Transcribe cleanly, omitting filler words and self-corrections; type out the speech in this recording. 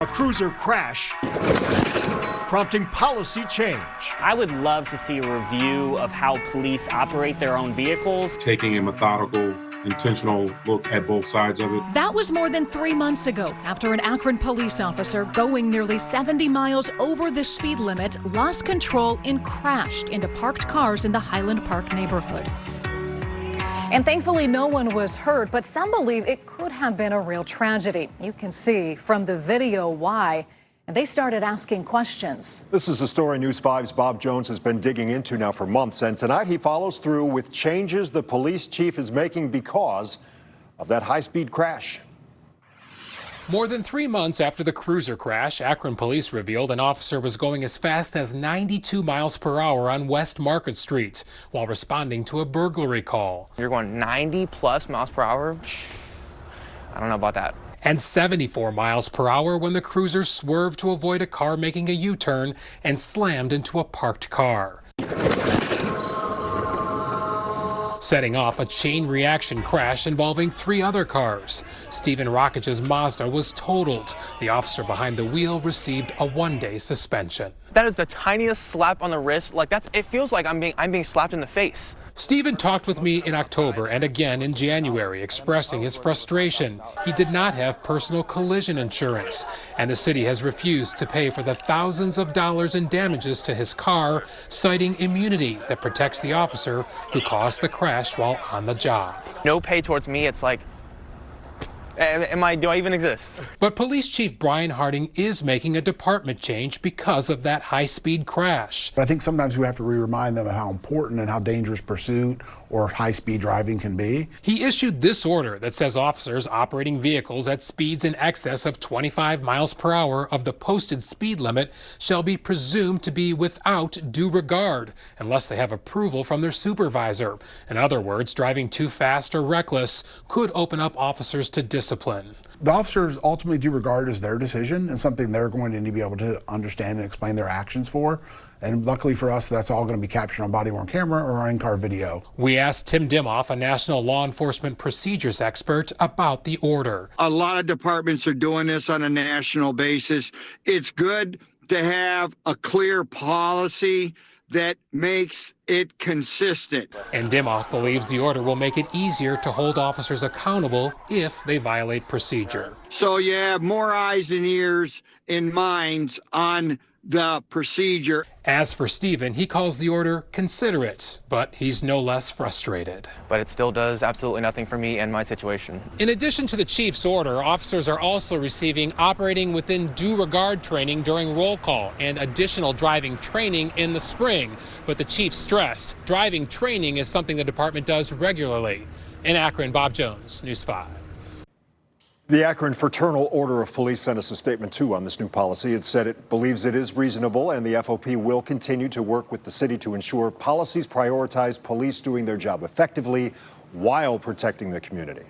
A cruiser crash prompting policy change. I would love to see a review of how police operate their own vehicles. Taking a methodical, intentional look at both sides of it. That was more than 3 months ago after an Akron police officer going nearly 70 miles over the speed limit lost control and crashed into parked cars in the Highland Park neighborhood. And thankfully, no one was hurt, but some believe it could have been a real tragedy. You can see from the video why, and they started asking questions. This is a story News 5's Bob Jones has been digging into now for months, and tonight he follows through with changes the police chief is making because of that high-speed crash. More than 3 months after the cruiser crash, Akron police revealed an officer was going as fast as 92 miles per hour on West Market Street while responding to a burglary call. You're going 90 plus miles per hour? I don't know about that. And 74 miles per hour when the cruiser swerved to avoid a car making a U-turn and slammed into a parked car, setting off a chain reaction crash involving 3 other cars. Stephen Rockage's Mazda was totaled. The officer behind the wheel received a 1-day suspension. That is the tiniest slap on the wrist. It feels like I'm being slapped in the face. Stephen talked with me in October and again in January, expressing his frustration. He did not have personal collision insurance, and the city has refused to pay for the thousands of dollars in damages to his car, citing immunity that protects the officer who caused the crash while on the job. No pay towards me. It's like, do I even exist? But Police Chief Brian Harding is making a department change because of that high-speed crash. I think sometimes we have to remind them of how important and how dangerous pursuit or high-speed driving can be. He issued this order that says officers operating vehicles at speeds in excess of 25 miles per hour of the posted speed limit shall be presumed to be without due regard unless they have approval from their supervisor. In other words, driving too fast or reckless could open up officers to discipline. The officers ultimately do regard as their decision and something they're going to need to be able to understand and explain their actions for. And luckily for us, that's all going to be captured on body-worn camera or in-car video. We asked Tim Dimoff, a national law enforcement procedures expert, about the order. A lot of departments are doing this on a national basis. It's good to have a clear policy that makes it consistent. And Dimoff believes the order will make it easier to hold officers accountable if they violate procedure. So you have more eyes and ears and minds on the procedure. As for Stephen, he calls the order considerate, but he's no less frustrated. But it still does absolutely nothing for me and my situation. In addition to the chief's order, officers are also receiving operating within due regard training during roll call and additional driving training in the spring. But the chief stressed driving training is something the department does regularly. In Akron, Bob Jones, News 5. The Akron Fraternal Order of Police sent us a statement, too, on this new policy. It said it believes it is reasonable, and the FOP will continue to work with the city to ensure policies prioritize police doing their job effectively while protecting the community.